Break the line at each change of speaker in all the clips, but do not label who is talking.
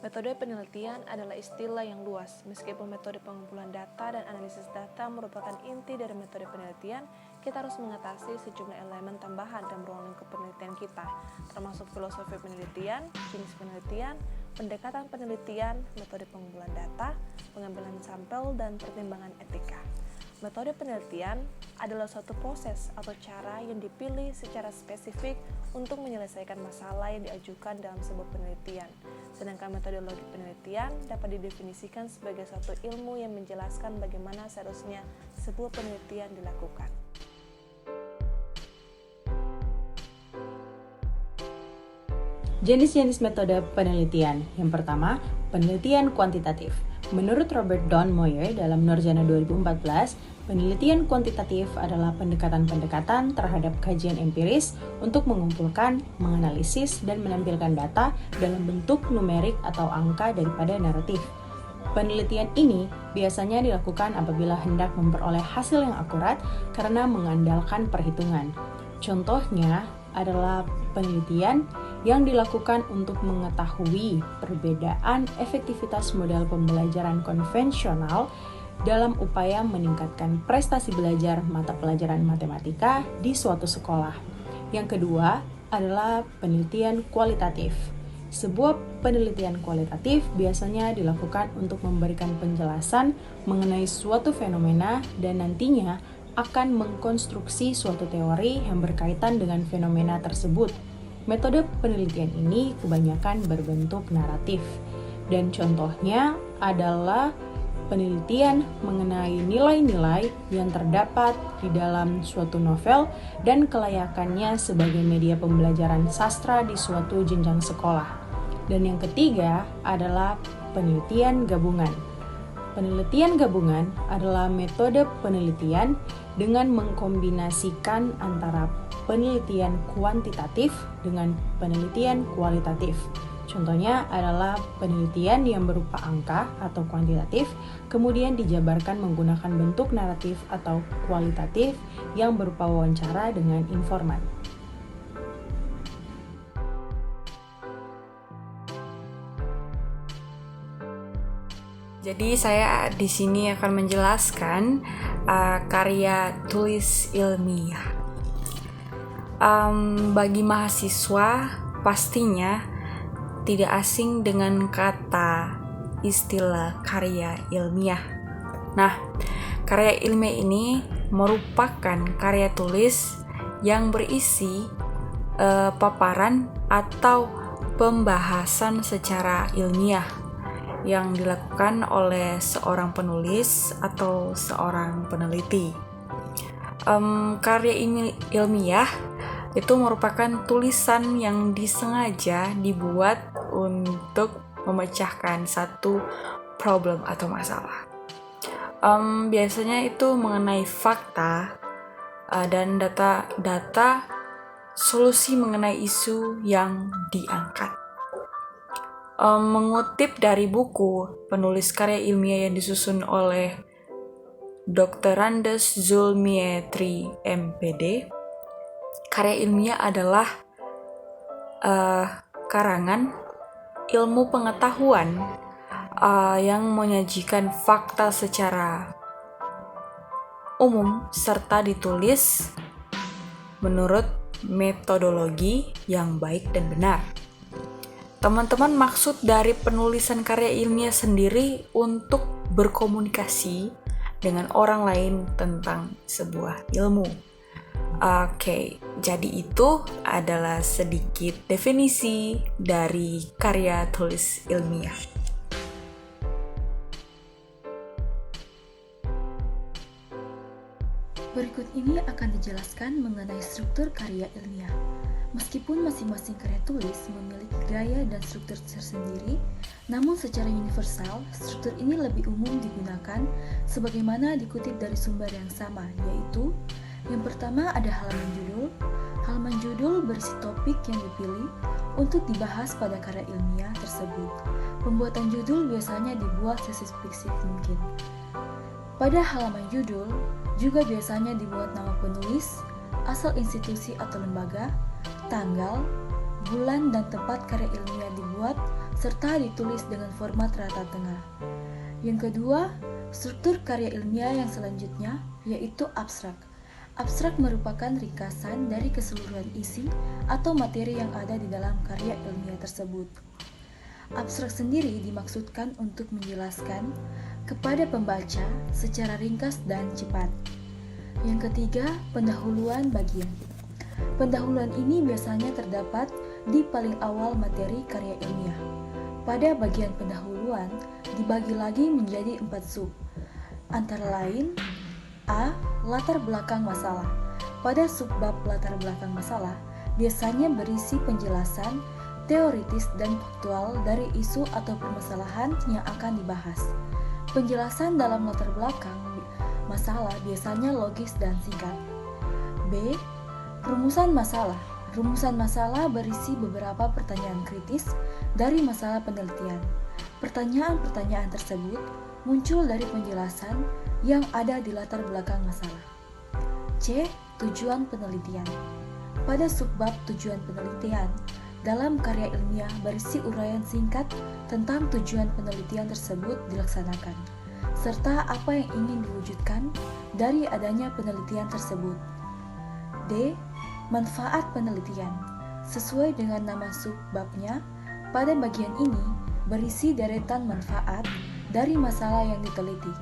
Metode penelitian adalah istilah yang luas. Meskipun metode pengumpulan data dan analisis data merupakan inti dari metode penelitian, kita harus mengatasi sejumlah elemen tambahan dan ruang lingkup penelitian kita, termasuk filosofi penelitian, jenis penelitian, pendekatan penelitian, metode pengumpulan data, pengambilan sampel, dan pertimbangan etika. Metode penelitian adalah suatu proses atau cara yang dipilih secara spesifik untuk menyelesaikan masalah yang diajukan dalam sebuah penelitian. Sedangkan metodologi penelitian dapat didefinisikan sebagai suatu ilmu yang menjelaskan bagaimana seharusnya sebuah penelitian dilakukan.
Jenis-jenis metode penelitian. Yang pertama, penelitian kuantitatif. Menurut Robert Don Moyer dalam Nurjana 2014, penelitian kuantitatif adalah pendekatan-pendekatan terhadap kajian empiris untuk mengumpulkan, menganalisis, dan menampilkan data dalam bentuk numerik atau angka daripada naratif. Penelitian ini biasanya dilakukan apabila hendak memperoleh hasil yang akurat karena mengandalkan perhitungan. Contohnya adalah penelitian yang dilakukan untuk mengetahui perbedaan efektivitas model pembelajaran konvensional dalam upaya meningkatkan prestasi belajar mata pelajaran matematika di suatu sekolah. Yang kedua adalah penelitian kualitatif. Sebuah penelitian kualitatif biasanya dilakukan untuk memberikan penjelasan mengenai suatu fenomena dan nantinya akan mengkonstruksi suatu teori yang berkaitan dengan fenomena tersebut. Metode penelitian ini kebanyakan berbentuk naratif, dan contohnya adalah penelitian mengenai nilai-nilai yang terdapat di dalam suatu novel dan kelayakannya sebagai media pembelajaran sastra di suatu jenjang sekolah. Dan yang ketiga adalah penelitian gabungan. Penelitian gabungan adalah metode penelitian dengan mengkombinasikan antara penelitian kuantitatif dengan penelitian kualitatif. Contohnya adalah penelitian yang berupa angka atau kuantitatif, kemudian dijabarkan menggunakan bentuk naratif atau kualitatif yang berupa wawancara dengan informan.
Jadi saya di sini akan menjelaskan karya tulis ilmiah. Bagi mahasiswa pastinya tidak asing dengan kata istilah karya ilmiah. Nah, karya ilmiah ini merupakan karya tulis yang berisi paparan atau pembahasan secara ilmiah yang dilakukan oleh seorang penulis atau seorang peneliti. Karya ilmiah itu merupakan tulisan yang disengaja dibuat untuk memecahkan satu problem atau masalah. Biasanya itu mengenai fakta dan data solusi mengenai isu yang diangkat. Mengutip dari buku penulis karya ilmiah yang disusun oleh Dr. Randes Zulmietri MPD, karya ilmiah adalah karangan ilmu pengetahuan yang menyajikan fakta secara umum serta ditulis menurut metodologi yang baik dan benar. Teman-teman, maksud dari penulisan karya ilmiah sendiri untuk berkomunikasi dengan orang lain tentang sebuah ilmu. Oke, jadi itu adalah sedikit definisi dari karya tulis ilmiah.
Berikut ini akan dijelaskan mengenai struktur karya ilmiah. Meskipun masing-masing karya tulis memiliki gaya dan struktur tersendiri, namun secara universal, struktur ini lebih umum digunakan sebagaimana dikutip dari sumber yang sama, yaitu yang pertama ada halaman judul. Halaman judul berisi topik yang dipilih untuk dibahas pada karya ilmiah tersebut. Pembuatan judul biasanya dibuat sespesifik mungkin. Pada halaman judul juga biasanya dibuat nama penulis, asal institusi atau lembaga, tanggal, bulan, dan tempat karya ilmiah dibuat, serta ditulis dengan format rata tengah. Yang kedua, struktur karya ilmiah yang selanjutnya yaitu abstrak. Abstrak merupakan ringkasan dari keseluruhan isi atau materi yang ada di dalam karya ilmiah tersebut. Abstrak sendiri dimaksudkan untuk menjelaskan kepada pembaca secara ringkas dan cepat. Yang ketiga, pendahuluan bagian. Pendahuluan ini biasanya terdapat di paling awal materi karya ilmiah. Pada bagian pendahuluan dibagi lagi menjadi 4 sub, antara lain A. Latar belakang masalah. Pada subbab latar belakang masalah biasanya berisi penjelasan teoritis dan faktual dari isu atau permasalahan yang akan dibahas. Penjelasan dalam latar belakang masalah biasanya logis dan singkat. B. Rumusan masalah. Rumusan masalah berisi beberapa pertanyaan kritis dari masalah penelitian. Pertanyaan-pertanyaan tersebut muncul dari penjelasan yang ada di latar belakang masalah. C. Tujuan penelitian. Pada subbab tujuan penelitian, dalam karya ilmiah berisi uraian singkat tentang tujuan penelitian tersebut dilaksanakan, serta apa yang ingin diwujudkan dari adanya penelitian tersebut. D. Manfaat penelitian. Sesuai dengan nama subbabnya, pada bagian ini berisi deretan manfaat dari masalah yang diteliti.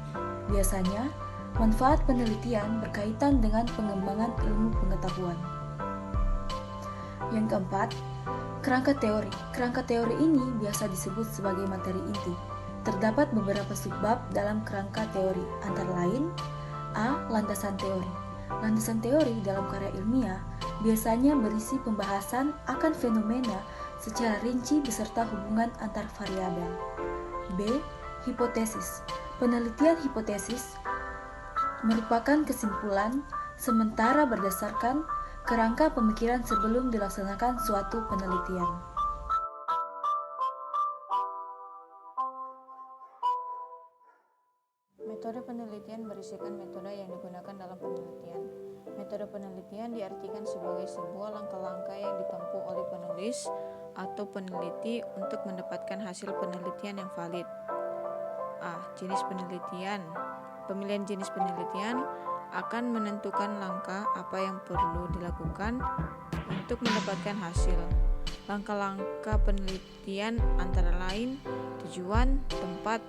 Biasanya, manfaat penelitian berkaitan dengan pengembangan ilmu pengetahuan. Yang keempat, kerangka teori. Kerangka teori ini biasa disebut sebagai materi inti. Terdapat beberapa subbab dalam kerangka teori, antara lain A. Landasan teori. Landasan teori dalam karya ilmiah biasanya berisi pembahasan akan fenomena secara rinci beserta hubungan antar variabel. B. Hipotesis. Penelitian hipotesis merupakan kesimpulan sementara berdasarkan kerangka pemikiran sebelum dilaksanakan suatu penelitian.
Metode penelitian berisikan metode yang digunakan dalam penelitian. Metode penelitian diartikan sebagai sebuah langkah-langkah yang ditempuh oleh penulis atau peneliti untuk mendapatkan hasil penelitian yang valid. A. Jenis penelitian. Pemilihan jenis penelitian akan menentukan langkah apa yang perlu dilakukan untuk mendapatkan hasil. Langkah-langkah penelitian antara lain tujuan, tempat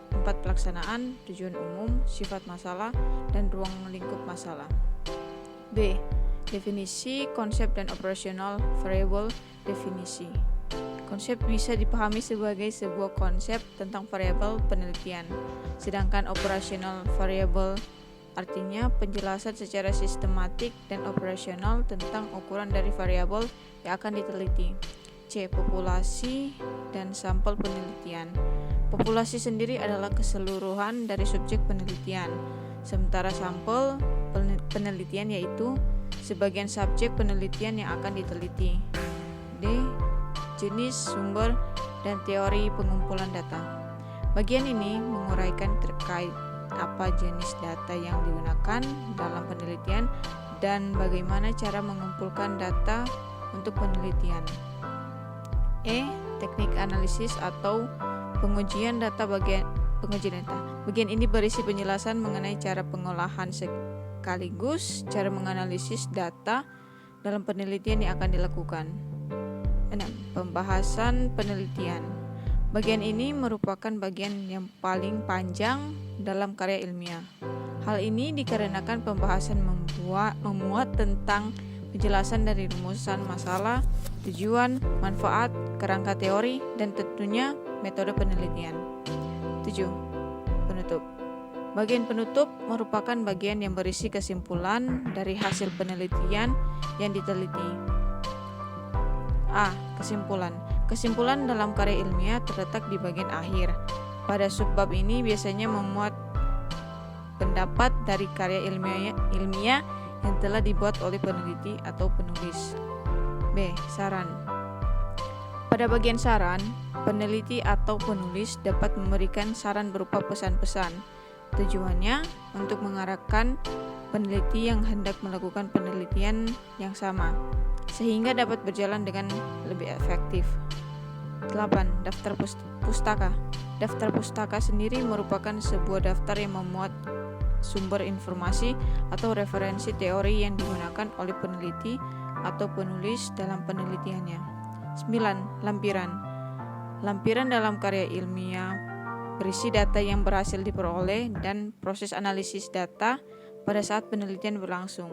pelaksanaan, tujuan umum, sifat masalah, dan ruang lingkup masalah. B. Definisi, konsep, dan operasional variable. Definisi. Konsep bisa dipahami sebagai sebuah konsep tentang variabel penelitian, sedangkan operasional variable artinya penjelasan secara sistematik dan operasional tentang ukuran dari variabel yang akan diteliti. C. Populasi dan sampel penelitian. Populasi sendiri adalah keseluruhan dari subjek penelitian, sementara sampel penelitian yaitu sebagian subjek penelitian yang akan diteliti. D. Jenis, sumber, dan teori pengumpulan data. Bagian ini menguraikan terkait apa jenis data yang digunakan dalam penelitian dan bagaimana cara mengumpulkan data untuk penelitian. E. Teknik analisis atau pengujian data. Pengujian data. Bagian ini berisi penjelasan mengenai cara pengolahan sekaligus cara menganalisis data dalam penelitian yang akan dilakukan. 6. Pembahasan penelitian. Bagian ini merupakan bagian yang paling panjang dalam karya ilmiah. Hal ini dikarenakan pembahasan memuat tentang penjelasan dari rumusan masalah, tujuan, manfaat, kerangka teori, dan tentunya metode penelitian. 7. Penutup. Bagian penutup merupakan bagian yang berisi kesimpulan dari hasil penelitian yang diteliti. A. Kesimpulan. Kesimpulan dalam karya ilmiah terletak di bagian akhir. Pada subbab ini biasanya memuat pendapat dari karya ilmiah yang telah dibuat oleh peneliti atau penulis. B. Saran. Pada bagian saran, peneliti atau penulis dapat memberikan saran berupa pesan-pesan. Tujuannya untuk mengarahkan peneliti yang hendak melakukan penelitian yang sama, sehingga dapat berjalan dengan lebih efektif. 8. Daftar pustaka. Daftar pustaka sendiri merupakan sebuah daftar yang memuat sumber informasi atau referensi teori yang digunakan oleh peneliti atau penulis dalam penelitiannya. 9. Lampiran. Lampiran dalam karya ilmiah berisi data yang berhasil diperoleh dan proses analisis data pada saat penelitian berlangsung.